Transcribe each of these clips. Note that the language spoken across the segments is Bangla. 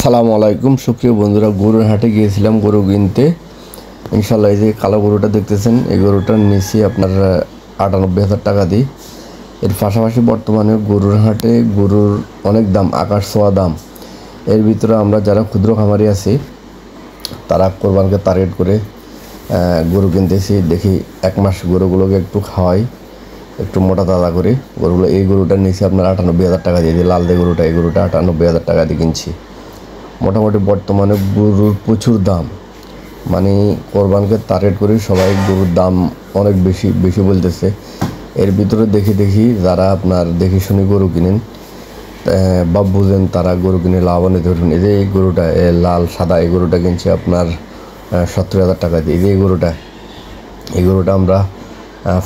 আসসালামু আলাইকুম সুপ্রিয় বন্ধুরা, গরুর হাটে গিয়েছিলাম গরু কিনতে। ইনশাল্লাহ এই যে কালো গরুটা দেখতেছেন, এই গরুটার নিচে আপনার ৯৮,০০০ টাকা দিই। এর পাশাপাশি বর্তমানে গরুর হাটে গরুর অনেক দাম, আকাশ ছোঁয়া দাম। এর ভিতরে আমরা যারা ক্ষুদ্র খামারি আছি তারা কোরবানকে টার্গেট করে গরু কিনতেছি। দেখি এক মাস গরুগুলোকে একটু খাওয়াই, একটু মোটা তাজা করে গরুগুলো। এই গরুটার নিচে আপনার ৯৮,০০০ টাকা দিয়ে দিই। লাল দিয়ে গরুটা, এই গরুটা ৯৮,০০০ টাকা দিয়ে কিনছি। মোটামুটি বর্তমানে গরুর প্রচুর দাম, মানে কোরবানকে টার্গেট করে সবাই গরুর দাম অনেক বেশি বেশি বলতেছে। এর ভিতরে দেখি যারা আপনার দেখে শুনে গরু কিনেন বা বুঝেন তারা গরু কিনে লাভবান হতে পারবেন। এই যে এই গরুটা লাল সাদা, এই গরুটা কিনছে আপনার ৭০,০০০ টাকা দিয়ে। এই যে এই গরুটা আমরা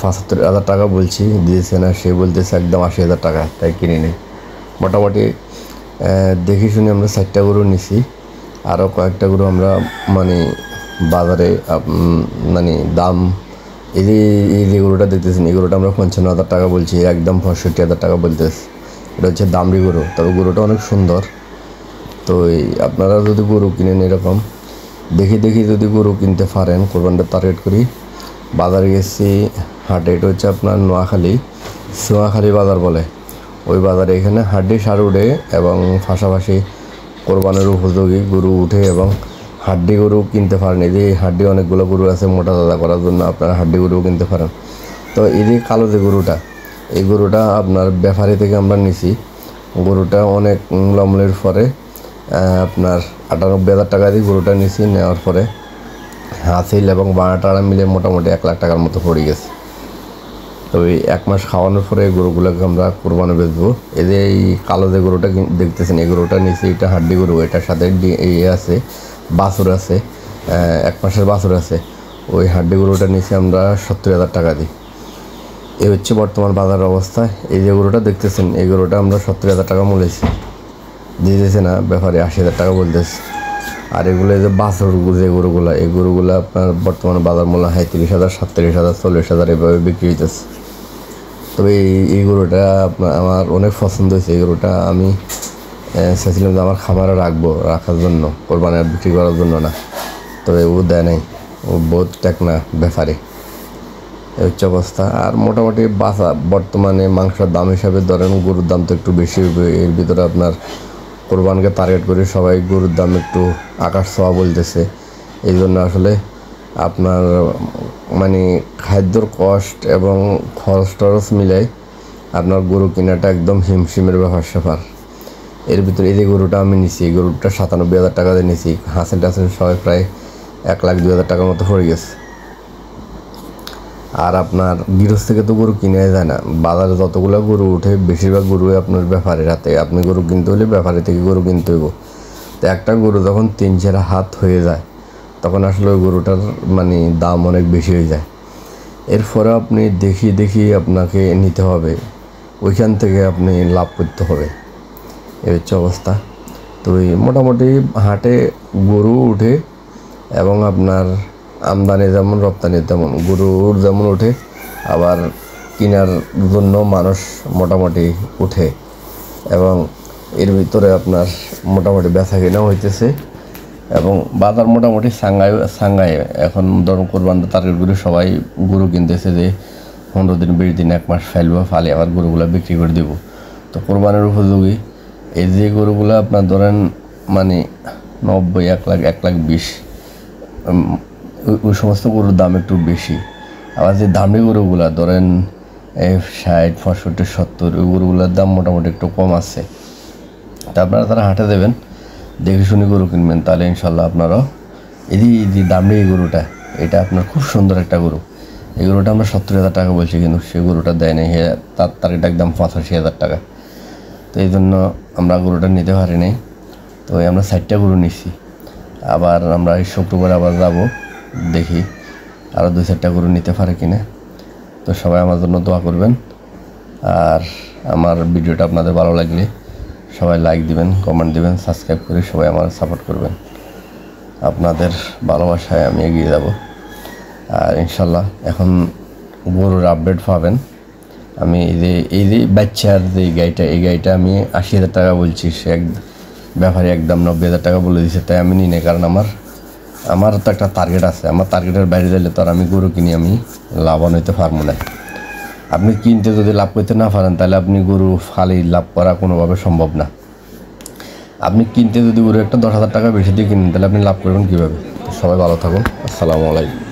৭৫,০০০ টাকা বলছি, দিয়েছে না, সে বলতেছে একদম ৮০,০০০ টাকা, তাই কিনে নেই। মোটামুটি দেখে শুনে আমরা ৪টা গরু নিছি। আরও কয়েকটা গরু আমরা মানে বাজারে মানে দাম, এই যে গরুটা দেখতেছেন, এই গরুটা আমরা ৫৫,০০০ টাকা বলছি, একদম ৬৫,০০০ টাকা বলতেছে। এটা হচ্ছে দামড়ি গরু, তবে গরুটা অনেক সুন্দর। তো আপনারা যদি গরু কিনেন এরকম দেখি যদি গরু কিনতে পারেন, কোরবানটা টার্গেট করি। বাজারে গেছি হাটে, এটা হচ্ছে আপনার নোয়াখালী বাজার বলে, ওই বাজারে এখানে হাড্ডি সার উঠে এবং পাশাপাশি কোরবানের উপযোগী গরু উঠে এবং হাড্ডি গরু কিনতে পারেন। এই যে হাড্ডি অনেকগুলো গরু আছে মোটা তাজা করার জন্য, আপনারা হাড্ডি গরুও কিনতে পারেন। তো এই যে কালো যে গরুটা, এই গরুটা আপনার ব্যাপারী থেকে আমরা নিছি। গরুটা অনেক মূলামূলির পরে আপনার ৯৮,০০০ টাকা দিয়ে গরুটা নিছি। নেওয়ার পরে হাসিল এবং বাড়া মিলে মোটামুটি ১,০০,০০০ টাকার মতো পড়ে গেছে। তো এই এক মাস খাওয়ানোর পরে এই গরুগুলোকে আমরা কোরবানে বেচবো। এই যে এই কালো যে গরুটা দেখতেছেন, এই গরুটা নিচে, এটা হাড্ডি গরু, এটার সাথে আছে বাছুর আছে, ১ মাসের বাছুর আছে। ওই হাড্ডি গরুটা নিচে আমরা ৭০,০০০ টাকা দিই। এই হচ্ছে বর্তমান বাজার অবস্থা। এই যে গরুটা দেখতেছেন, এই গরুটা আমরা ৭০,০০০ টাকা মূলেছি, দিয়ে দিয়েছে না ব্যাপারে ৮০,০০০ টাকা বলতেছে। আর এগুলো এই যে বাছুর যে গরুগুলো, এই গরুগুলো আপনার বর্তমানে বাজার মূল্য ৩৫,০০০, ৩৭,০০০, ৪০,০০০ এভাবে বিক্রি হইতেছে। তবে এই গরুটা আমার অনেক পছন্দ হয়েছে। এই গরুটা আমি চাইছিলাম যে আমার খামারে রাখার জন্য, কোরবানি বিক্রি করার জন্য না। তবে ও দেয় নাই, ও বহুত টেকনা ব্যাপারে। এই হচ্ছে অবস্থা। আর মোটামুটি বর্তমানে মাংসের দাম হিসাবে ধরেন গরুর দাম তো একটু বেশি হবে। এর ভিতরে আপনার কোরবানকে টার্গেট করে সবাই গরুর দাম একটু আকাশ ছোঁয়া বলতেছে। এই জন্য আসলে আপনার মানে খাদ্যর কষ্ট এবং খরচ মিলাই আপনার গরু কেনাটা একদম হিমশিমের ব্যাপার। এর ভিতরে এই যে গরুটা আমি নিছি, এই গরুটা ৯৭,০০০ টাকা দিয়ে নিছি। হাসিল টাসিল সবাই প্রায় ১,০২,০০০ টাকার মতো পড়ে গেছে। আর আপনার গৃহস্থ থেকে তো গরু কিনে যায় না, বাজারে যতগুলো গরু উঠে বেশিরভাগ গরু আপনার ব্যাপারের হাতে। আপনি গরু কিনতে হলে ব্যাপারে থেকে গরু কিনতে হইব। তো একটা গরু যখন ৩-৪ হাত হয়ে যায় তখন আসলে ওই গরুটার মানে দাম অনেক বেশি হয়ে যায়। এরপরে আপনি দেখি আপনাকে নিতে হবে, ওইখান থেকে আপনি লাভ করতে হবে। এই হচ্ছে অবস্থা। তো মোটামুটি হাটে গরু উঠে এবং আপনার আমদানি যেমন রপ্তানি তেমন, গরুর যেমন ওঠে, আবার কেনার জন্য মানুষ মোটামুটি উঠে এবং এর ভিতরে আপনার মোটামুটি বেচা কেনাও হইতেছে এবং বাজার মোটামুটি সাঙ্গায়। এখন ধরুন কোরবানটা টার্গেট করে সবাই গরু কিনতেছে যে ১৫ দিন ২০ দিন ১ মাস ফালি আবার গরুগুলো বিক্রি করে দেবো। তো কোরবানের উপযোগী এই যে গরুগুলো আপনার ধরেন মানে ৯০, ১,০০,০০০, ১,২০,০০০, ওই সমস্ত গরুর দাম একটু বেশি। আবার যে দামি গরুগুলো ধরেন ৬০, ৬৫, ৭০, ওই গরুগুলোর দাম মোটামুটি একটু কম আছে। তা আপনারা তারা হাটে দেবেন, দেখে শুনে গরু কিনবেন, তাহলে ইনশাল্লাহ আপনারাও এই যে দামি এই গরুটা, এটা আপনার খুব সুন্দর একটা গরু। এই গরুটা আমরা ৭০,০০০ টাকা বলছি, কিন্তু সেই গরুটা দেয় নাই, তার এটা একদম ৮৫,০০০ টাকা। তো এই জন্য আমরা গরুটা নিতে পারি নাই। তো আমরা ৪টা গরু নিচ্ছি। আবার আমরা এই শুক্রবার আবার যাবো, দেখি আরও ২-৪টা গরু নিতে পারে কিনা। তো সবাই আমার জন্য দোয়া করবেন। আর আমার ভিডিওটা আপনাদের ভালো লাগলে সবাই লাইক দিবেন, কমেন্ট দিবেন, সাবস্ক্রাইব করে সবাই আমার সাপোর্ট করবেন। আপনাদের ভালোবাসায় আমি এগিয়ে যাব। আর ইনশাল্লাহ এখন গরুর আপডেট পাবেন। আমি এই যে বাচ্চার যে গাড়িটা, এই গাড়িটা আমি ৮০,০০০ টাকা বলছি, সে ব্যাপারী একদম 90,000 টাকা বলে দিছে, তাই আমি নিই না। কারণ আমার তো একটা টার্গেট আছে, আমার টার্গেটের বাইরে দিলে তো আর আমি গরু কিনি আমি লাভবান হইতে পারবো না। আপনি কিনতে যদি লাভ করতে না পারেন তাহলে আপনি গরু খালি লাভ করা কোনোভাবে সম্ভব না। আপনি কিনতে যদি গরু একটা 10,000 টাকা বেশি দিয়ে কিনেন তাহলে আপনি লাভ করবেন কীভাবে? সবাই ভালো থাকুন, আসসালামু আলাইকুম।